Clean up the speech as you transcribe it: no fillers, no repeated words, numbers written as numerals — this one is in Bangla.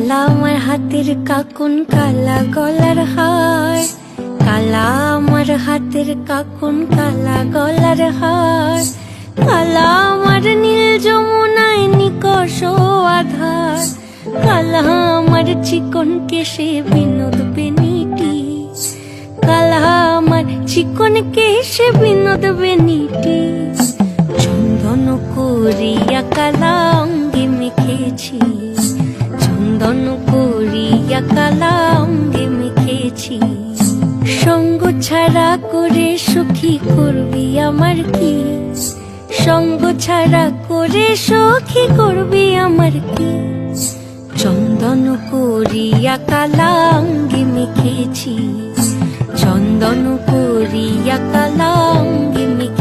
কালা আমার হাতের কাকুন, কালা গলার হার। কালা আমার হাতের কাকুন, কালা গলার হার। কালা আমার নীল যমুনায় নিকষ আধার। কালা আমার চিকন কেশে বিনোদ বেনিটি। কালা আমার চিকন কেশে বিনোদ বেনিটি। চন্দন করিয়া কালা অঙ্গে মেখেছি। চন্দন করিয়া কালা অঙ্গে মেখেছি। সঙ্গ ছাড়া করে সখী করবি আমার কি? সঙ্গ ছাড়া করে সখী করবি আমার কি? চন্দন করিয়া কালা অঙ্গে মেখেছি। চন্দন করিয়া কালা অঙ্গে মেখেছি।